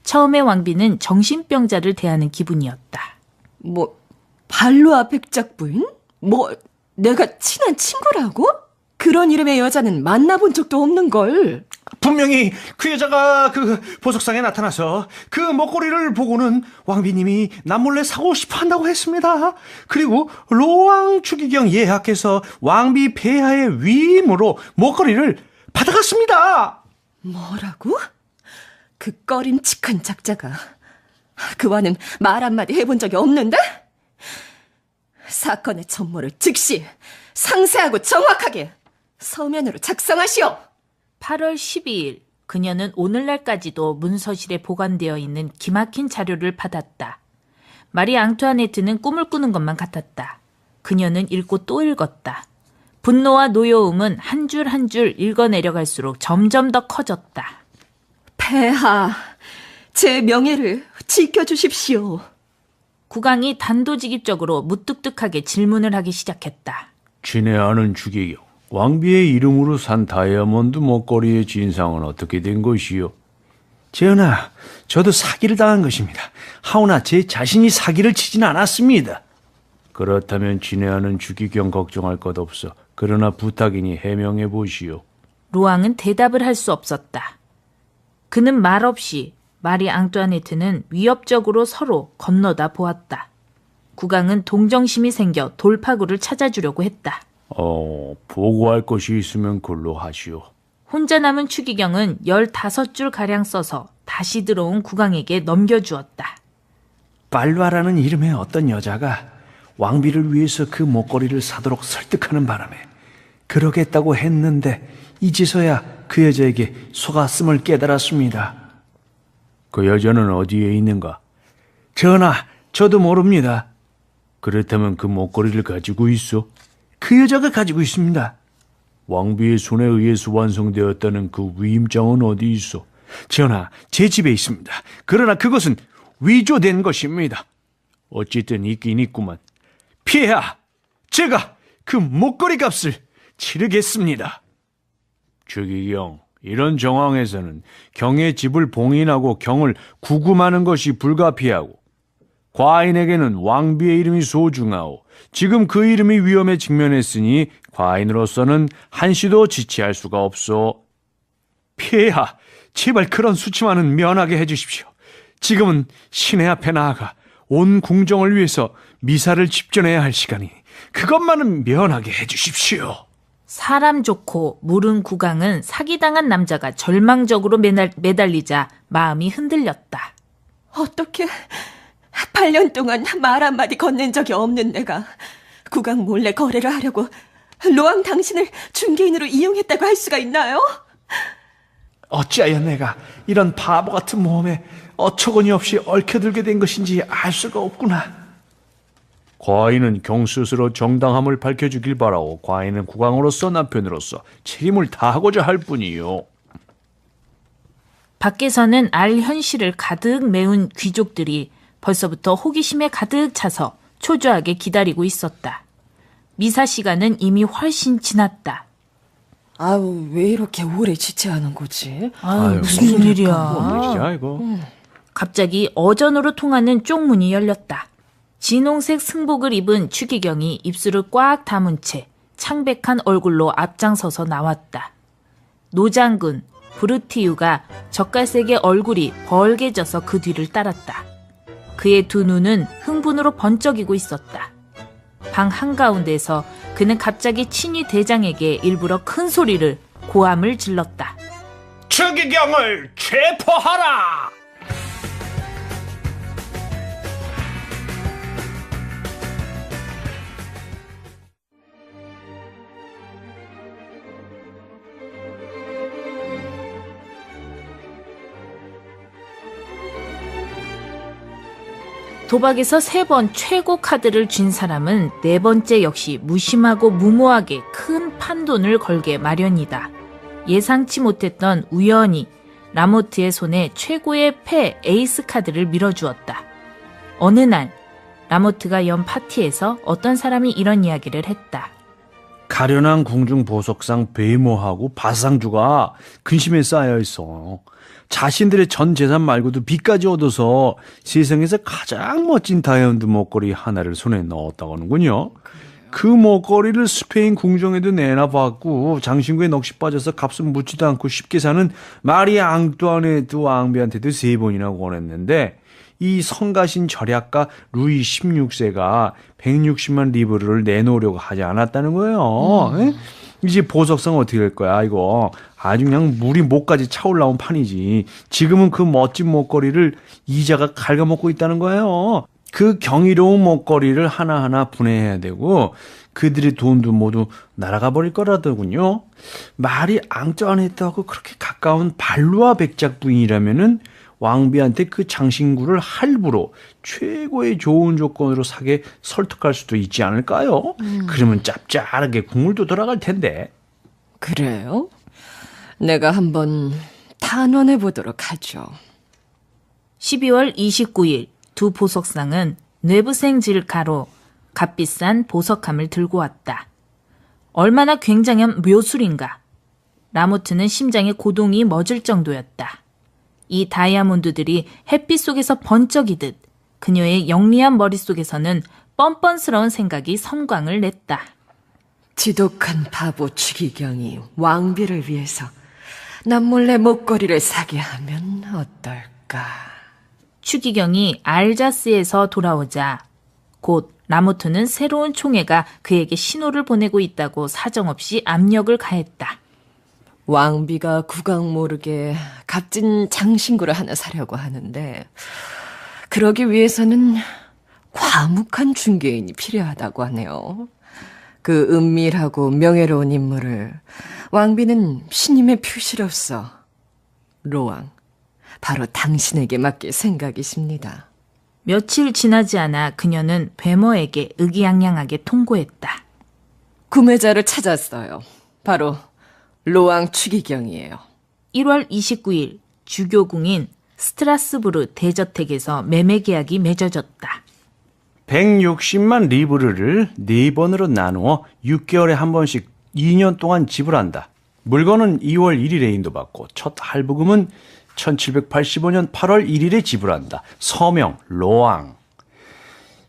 처음에 왕비는 정신병자를 대하는 기분이었다. 발로아 백작부인? 내가 친한 친구라고? 그런 이름의 여자는 만나본 적도 없는걸. 분명히 그 여자가 그 보석상에 나타나서 그 목걸이를 보고는 왕비님이 남몰래 사고 싶어 한다고 했습니다. 그리고 로왕 추기경 예하께서 왕비 폐하의 위임으로 목걸이를 받아갔습니다. 뭐라고? 그 꺼림칙한 작자가 그와는 말 한마디 해본 적이 없는데? 사건의 전모를 즉시 상세하고 정확하게 서면으로 작성하시오. 8월 12일 그녀는 오늘날까지도 문서실에 보관되어 있는 기막힌 자료를 받았다. 마리 앙투아네트는 꿈을 꾸는 것만 같았다. 그녀는 읽고 또 읽었다. 분노와 노여움은 한 줄 한 줄 읽어내려갈수록 점점 더 커졌다. 폐하, 제 명예를 지켜주십시오. 국왕이 단도직입적으로 무뚝뚝하게 질문을 하기 시작했다. 친애하는 추기경, 왕비의 이름으로 산 다이아몬드 목걸이의 진상은 어떻게 된 것이요? 전하, 저도 사기를 당한 것입니다. 하오나 제 자신이 사기를 치진 않았습니다. 그렇다면 친애하는 추기경 걱정할 것 없어. 그러나 부탁이니 해명해 보시오. 로왕은 대답을 할 수 없었다. 그는 말없이 마리 앙투아네트는 위협적으로 서로 건너다 보았다. 국왕은 동정심이 생겨 돌파구를 찾아주려고 했다. 보고할 것이 있으면 글로 하시오. 혼자 남은 추기경은 15줄가량 써서 다시 들어온 국왕에게 넘겨주었다. 발루아라는 이름의 어떤 여자가 왕비를 위해서 그 목걸이를 사도록 설득하는 바람에 그러겠다고 했는데 이제서야 그 여자에게 속았음을 깨달았습니다. 그 여자는 어디에 있는가? 전하, 저도 모릅니다. 그렇다면 그 목걸이를 가지고 있어? 그 여자가 가지고 있습니다. 왕비의 손에 의해서 완성되었다는 그 위임장은 어디 있어? 전하, 제 집에 있습니다. 그러나 그것은 위조된 것입니다. 어쨌든 있긴 있구만. 폐하, 제가 그 목걸이 값을 치르겠습니다. 추기경, 이런 정황에서는 경의 집을 봉인하고 경을 구금하는 것이 불가피하고 과인에게는 왕비의 이름이 소중하오. 지금 그 이름이 위험에 직면했으니 과인으로서는 한시도 지체할 수가 없소. 폐하, 제발 그런 수치만은 면하게 해주십시오. 지금은 신의 앞에 나아가 온 궁정을 위해서 미사를 집전해야 할 시간이니 그것만은 면하게 해주십시오. 사람 좋고 물은 국왕은 사기당한 남자가 절망적으로 매달리자 마음이 흔들렸다. 어떻게 8년 동안 말 한마디 건넨 적이 없는 내가 국왕 몰래 거래를 하려고 로왕 당신을 중개인으로 이용했다고 할 수가 있나요? 어찌하여 내가 이런 바보 같은 모험에 어처구니 없이 얽혀들게 된 것인지 알 수가 없구나. 과인은 경 스스로 정당함을 밝혀주길 바라고 과인은 국왕으로서 남편으로서 책임을 다하고자 할 뿐이요. 밖에서는 알 현실을 가득 메운 귀족들이 벌써부터 호기심에 가득 차서 초조하게 기다리고 있었다. 미사 시간은 이미 훨씬 지났다. 아우, 왜 이렇게 오래 지체하는 거지? 무슨 일이야. 뭔 일이야 이거? 갑자기 어전으로 통하는 쪽문이 열렸다. 진홍색 승복을 입은 추기경이 입술을 꽉 다문 채 창백한 얼굴로 앞장서서 나왔다. 노장군 브루티유가 젓갈색의 얼굴이 벌게져서 그 뒤를 따랐다. 그의 두 눈은 흥분으로 번쩍이고 있었다. 방 한가운데서 그는 갑자기 친위 대장에게 일부러 큰 소리를 고함을 질렀다. 추기경을 체포하라! 도박에서 3번 최고 카드를 쥔 사람은 4번째 역시 무심하고 무모하게 큰 판돈을 걸게 마련이다. 예상치 못했던 우연히 라모트의 손에 최고의 패 에이스 카드를 밀어주었다. 어느 날 라모트가 연 파티에서 어떤 사람이 이런 이야기를 했다. 가련한 궁중 보석상 베모하고 바상주가 근심에 쌓여 있어. 자신들의 전 재산 말고도 빚까지 얻어서 세상에서 가장 멋진 다이아몬드 목걸이 하나를 손에 넣었다고 하는군요. 그 목걸이를 스페인 궁정에도 내놔봤고 장신구에 넋이 빠져서 값은 묻지도 않고 쉽게 사는 마리 앙뚜아네트 왕비한테도 3번이나 권했는데 이 성가신 절약가 루이 16세가 160만 리브르를 내놓으려고 하지 않았다는 거예요. 이제 보석상 어떻게 될 거야 이거. 아주 그냥 물이 목까지 차올라온 판이지. 지금은 그 멋진 목걸이를 이자가 갉아먹고 있다는 거예요. 그 경이로운 목걸이를 하나하나 분해해야 되고 그들의 돈도 모두 날아가 버릴 거라더군요. 마리 앙뚜아네트하고 그렇게 가까운 발루아 백작 부인이라면은 왕비한테 그 장신구를 할부로 최고의 좋은 조건으로 사게 설득할 수도 있지 않을까요? 그러면 짭짤하게 국물도 돌아갈 텐데. 그래요? 내가 한번 탄원해 보도록 하죠. 12월 29일 두 보석상은 뇌부생질 가로 값비싼 보석함을 들고 왔다. 얼마나 굉장한 묘술인가. 라모트는 심장에 고동이 멎을 정도였다. 이 다이아몬드들이 햇빛 속에서 번쩍이듯 그녀의 영리한 머릿속에서는 뻔뻔스러운 생각이 섬광을 냈다. 지독한 바보 추기경이 왕비를 위해서 남몰래 목걸이를 사게 하면 어떨까? 추기경이 알자스에서 돌아오자 곧 라모트는 새로운 총애가 그에게 신호를 보내고 있다고 사정없이 압력을 가했다. 왕비가 구강 모르게 값진 장신구를 하나 사려고 하는데 그러기 위해서는 과묵한 중개인이 필요하다고 하네요. 그 은밀하고 명예로운 인물을 왕비는 신임의 표시로서 로왕, 바로 당신에게 맡길 생각이십니다. 며칠 지나지 않아 그녀는 베머에게 의기양양하게 통고했다. 구매자를 찾았어요. 바로 로왕 추기경이에요. 1월 29일 주교궁인 스트라스부르 대저택에서 매매 계약이 맺어졌다. 160만 리브르를 4번으로 나누어 6개월에 한 번씩 2년 동안 지불한다. 물건은 2월 1일에 인도받고 첫 할부금은 1785년 8월 1일에 지불한다. 서명 로앙.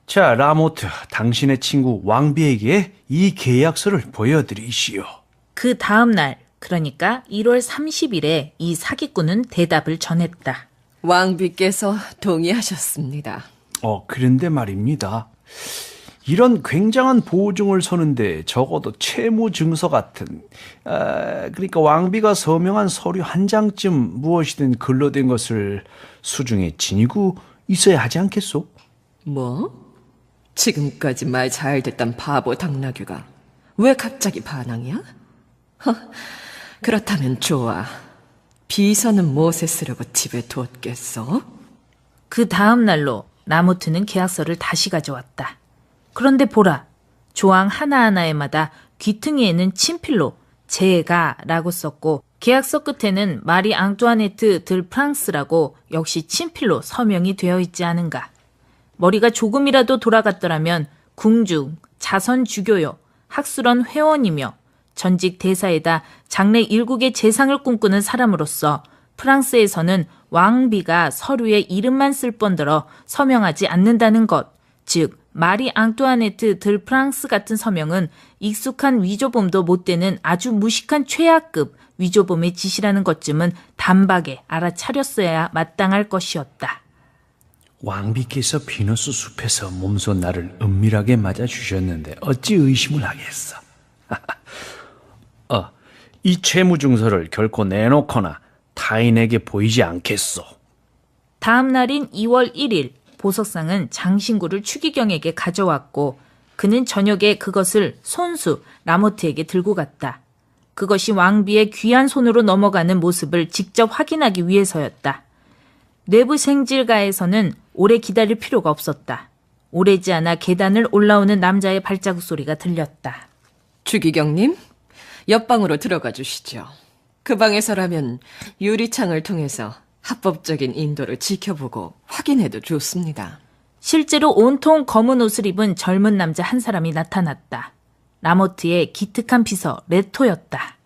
자, 라모트, 당신의 친구 왕비에게 이 계약서를 보여드리시오. 그 다음 날, 그러니까 1월 30일에 이 사기꾼은 대답을 전했다. 왕비께서 동의하셨습니다. 그런데 말입니다. 이런 굉장한 보증을 서는데 적어도 채무 증서 같은, 그러니까 왕비가 서명한 서류 한 장쯤 무엇이든 글러댄 것을 수중에 지니고 있어야 하지 않겠소? 뭐? 지금까지 말 잘 듣던 바보 당나귀가 왜 갑자기 반항이야? 그렇다면 좋아. 비서는 무엇에 쓰려고 집에 두었겠어? 그 다음 날로 라모트는 계약서를 다시 가져왔다. 그런데 보라, 조항 하나하나에마다 귀퉁이에는 친필로 제가라고 썼고 계약서 끝에는 마리 앙뚜아네트 들 프랑스라고 역시 친필로 서명이 되어 있지 않은가. 머리가 조금이라도 돌아갔더라면 궁중, 자선 주교요, 학술원 회원이며 전직 대사에다 장래 일국의 재상을 꿈꾸는 사람으로서 프랑스에서는 왕비가 서류에 이름만 쓸 뻔들어 서명하지 않는다는 것, 즉 마리 앙뚜아네트 들 프랑스 같은 서명은 익숙한 위조범도 못 되는 아주 무식한 최하급 위조범의 짓이라는 것쯤은 단박에 알아차렸어야 마땅할 것이었다. 왕비께서 비너스 숲에서 몸소 나를 은밀하게 맞아주셨는데 어찌 의심을 하겠어. 이 채무증서를 결코 내놓거나 타인에게 보이지 않겠소. 다음 날인 2월 1일 보석상은 장신구를 추기경에게 가져왔고 그는 저녁에 그것을 손수 라모트에게 들고 갔다. 그것이 왕비의 귀한 손으로 넘어가는 모습을 직접 확인하기 위해서였다. 뇌부생질가에서는 오래 기다릴 필요가 없었다. 오래지 않아 계단을 올라오는 남자의 발자국 소리가 들렸다. 추기경님, 옆방으로 들어가 주시죠. 그 방에서라면 유리창을 통해서 합법적인 인도를 지켜보고 확인해도 좋습니다. 실제로 온통 검은 옷을 입은 젊은 남자 한 사람이 나타났다. 라모트의 기특한 비서 레토였다.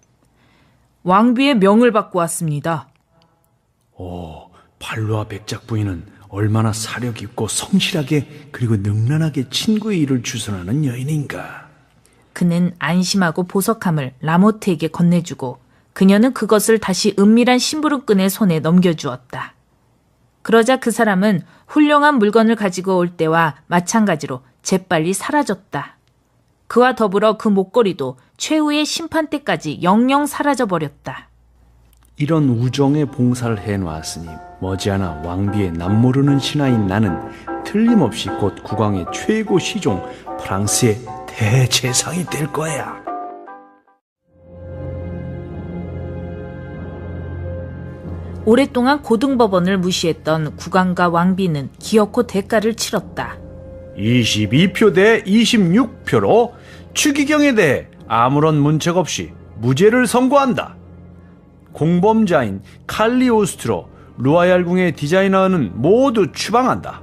왕비의 명을 받고 왔습니다. 발로와 백작 부인은 얼마나 사력 있고 성실하게 그리고 능란하게 친구의 일을 주선하는 여인인가. 그는 안심하고 보석함을 라모트에게 건네주고 그녀는 그것을 다시 은밀한 심부름꾼의 손에 넘겨주었다. 그러자 그 사람은 훌륭한 물건을 가지고 올 때와 마찬가지로 재빨리 사라졌다. 그와 더불어 그 목걸이도 최후의 심판 때까지 영영 사라져버렸다. 이런 우정의 봉사를 해놓았으니 머지않아 왕비의 남모르는 신하인 나는 틀림없이 곧 국왕의 최고 시종 프랑스의 대재상이 될 거야. 오랫동안 고등법원을 무시했던 국왕과 왕비는 기어코 대가를 치렀다. 22표 대 26표로 추기경에 대해 아무런 문책 없이 무죄를 선고한다. 공범자인 칼리오스트로 루아얄궁의 디자이너는 모두 추방한다.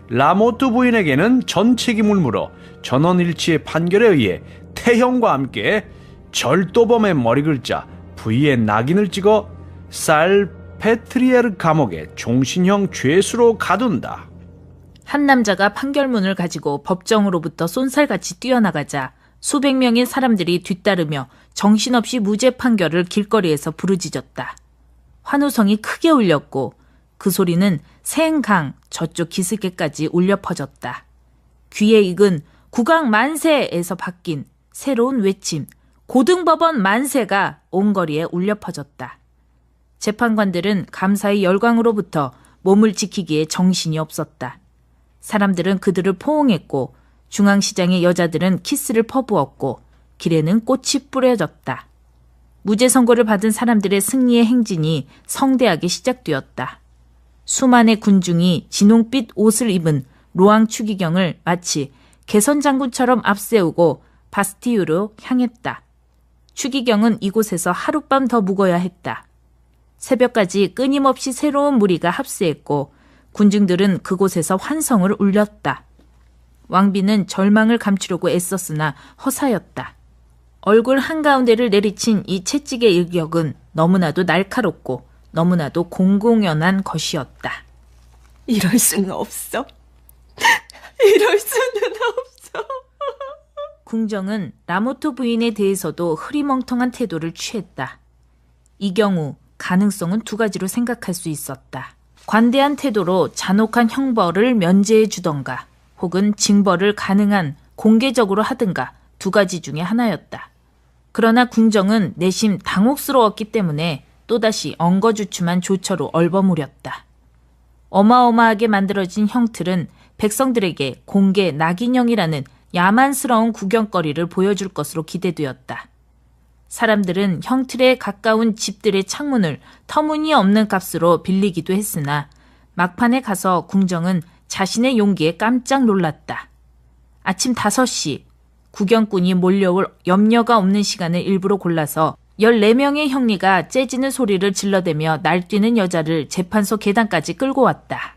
라모트 부인에게는 전 책임을 물어 전원일치의 판결에 의해 태형과 함께 절도범의 머리글자 V의 낙인을 찍어 살페트리에르 감옥에 종신형 죄수로 가둔다. 한 남자가 판결문을 가지고 법정으로부터 쏜살같이 뛰어나가자 수백 명의 사람들이 뒤따르며 정신없이 무죄 판결을 길거리에서 부르짖었다. 환호성이 크게 울렸고 그 소리는 생강 저쪽 기슭에까지 울려 퍼졌다. 귀에 익은 국왕 만세에서 바뀐 새로운 외침 고등법원 만세가 온 거리에 울려 퍼졌다. 재판관들은 감사의 열광으로부터 몸을 지키기에 정신이 없었다. 사람들은 그들을 포옹했고 중앙시장의 여자들은 키스를 퍼부었고 길에는 꽃이 뿌려졌다. 무죄 선고를 받은 사람들의 승리의 행진이 성대하게 시작되었다. 수만의 군중이 진홍빛 옷을 입은 로앙 추기경을 마치 개선장군처럼 앞세우고 바스티유로 향했다. 추기경은 이곳에서 하룻밤 더 묵어야 했다. 새벽까지 끊임없이 새로운 무리가 합세했고 군중들은 그곳에서 환성을 울렸다. 왕비는 절망을 감추려고 애썼으나 허사였다. 얼굴 한가운데를 내리친 이 채찍의 일격은 너무나도 날카롭고 너무나도 공공연한 것이었다. 이럴 수는 없어. 이럴 수는 없어. 궁정은 라모트 부인에 대해서도 흐리멍텅한 태도를 취했다. 이 경우 가능성은 두 가지로 생각할 수 있었다. 관대한 태도로 잔혹한 형벌을 면제해 주던가 혹은 징벌을 가능한 공개적으로 하든가 두 가지 중에 하나였다. 그러나 궁정은 내심 당혹스러웠기 때문에 또다시 엉거주춤한 조처로 얼버무렸다. 어마어마하게 만들어진 형틀은 백성들에게 공개 낙인형이라는 야만스러운 구경거리를 보여줄 것으로 기대되었다. 사람들은 형틀에 가까운 집들의 창문을 터무니없는 값으로 빌리기도 했으나 막판에 가서 궁정은 자신의 용기에 깜짝 놀랐다. 아침 5시 구경꾼이 몰려올 염려가 없는 시간을 일부러 골라서 14명의 형리가 째지는 소리를 질러대며 날뛰는 여자를 재판소 계단까지 끌고 왔다.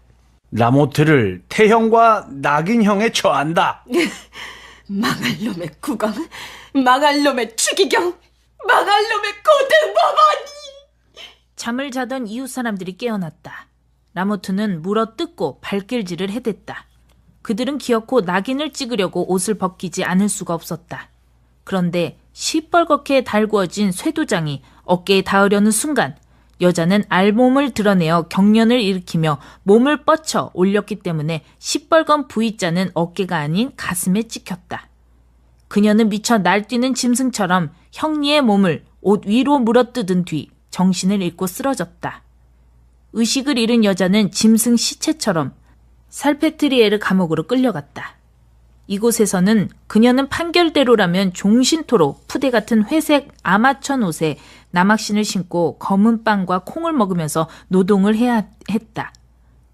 라모트를 태형과 낙인형에 처한다. 망할 놈의 국왕, 망할 놈의 추기경, 망할 놈의 고등법원이! 잠을 자던 이웃 사람들이 깨어났다. 라모트는 물어뜯고 발길질을 해댔다. 그들은 기어코 낙인을 찍으려고 옷을 벗기지 않을 수가 없었다. 그런데 시뻘겋게 달구어진 쇠도장이 어깨에 닿으려는 순간 여자는 알몸을 드러내어 경련을 일으키며 몸을 뻗쳐 올렸기 때문에 시뻘건 V자는 어깨가 아닌 가슴에 찍혔다. 그녀는 미쳐 날뛰는 짐승처럼 형리의 몸을 옷 위로 물어뜯은 뒤 정신을 잃고 쓰러졌다. 의식을 잃은 여자는 짐승 시체처럼 살페트리에르 감옥으로 끌려갔다. 이곳에서는 그녀는 판결대로라면 종신토록 푸대 같은 회색 아마천 옷에 남학신을 신고 검은 빵과 콩을 먹으면서 노동을 해야 했다.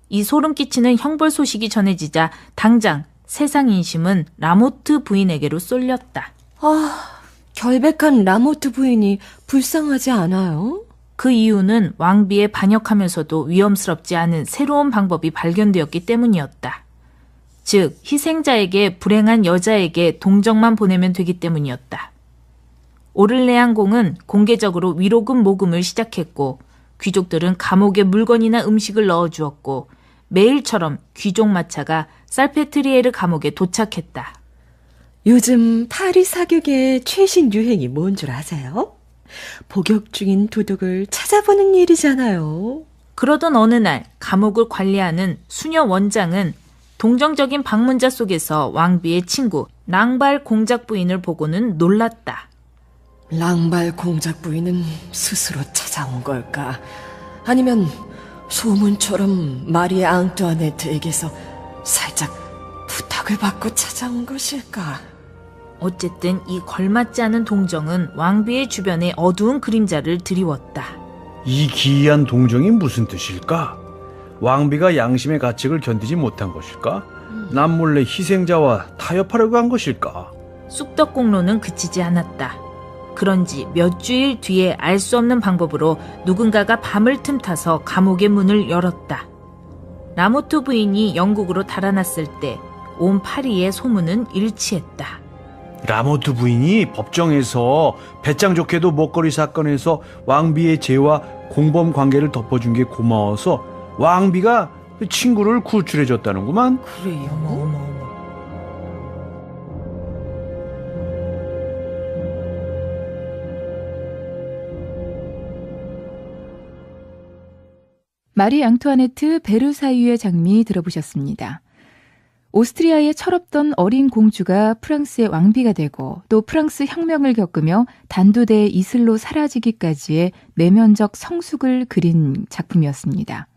이 소름 끼치는 형벌 소식이 전해지자 당장 세상 인심은 라모트 부인에게로 쏠렸다. 결백한 라모트 부인이 불쌍하지 않아요? 그 이유는 왕비에 반역하면서도 위험스럽지 않은 새로운 방법이 발견되었기 때문이었다. 즉, 희생자에게 불행한 여자에게 동정만 보내면 되기 때문이었다. 오를레안 공은 공개적으로 위로금 모금을 시작했고 귀족들은 감옥에 물건이나 음식을 넣어주었고 매일처럼 귀족 마차가 살페트리에르 감옥에 도착했다. 요즘 파리 사격의 최신 유행이 뭔 줄 아세요? 복역 중인 도둑을 찾아보는 일이잖아요. 그러던 어느 날 감옥을 관리하는 수녀 원장은 동정적인 방문자 속에서 왕비의 친구 랑발 공작 부인을 보고는 놀랐다. 랑발 공작 부인은 스스로 찾아온 걸까? 아니면 소문처럼 마리 앙뚜아네트에게서 살짝 부탁을 받고 찾아온 것일까? 어쨌든 이 걸맞지 않은 동정은 왕비의 주변에 어두운 그림자를 드리웠다. 이 기이한 동정이 무슨 뜻일까? 왕비가 양심의 가책을 견디지 못한 것일까? 남몰래 희생자와 타협하려고 한 것일까? 쑥떡공로는 그치지 않았다. 그런지 몇 주일 뒤에 알 수 없는 방법으로 누군가가 밤을 틈타서 감옥의 문을 열었다. 라모트 부인이 영국으로 달아났을 때 온 파리의 소문은 일치했다. 라모트 부인이 법정에서 배짱 좋게도 먹거리 사건에서 왕비의 죄와 공범 관계를 덮어준 게 고마워서 왕비가 친구를 구출해줬다는구만. 그래요? 마리 앙투아네트 베르사유의 장미 들어보셨습니다. 오스트리아의 철없던 어린 공주가 프랑스의 왕비가 되고 또 프랑스 혁명을 겪으며 단두대의 이슬로 사라지기까지의 내면적 성숙을 그린 작품이었습니다.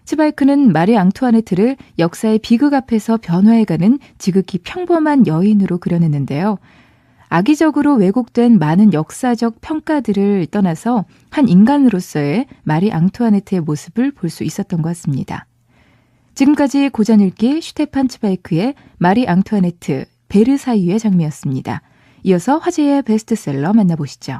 츠바이크는 마리 앙투아네트를 역사의 비극 앞에서 변화해가는 지극히 평범한 여인으로 그려냈는데요. 악의적으로 왜곡된 많은 역사적 평가들을 떠나서 한 인간으로서의 마리 앙투아네트의 모습을 볼 수 있었던 것 같습니다. 지금까지 고전 읽기 슈테판 츠바이크의 마리 앙투아네트 베르사유의 장미였습니다. 이어서 화제의 베스트셀러 만나보시죠.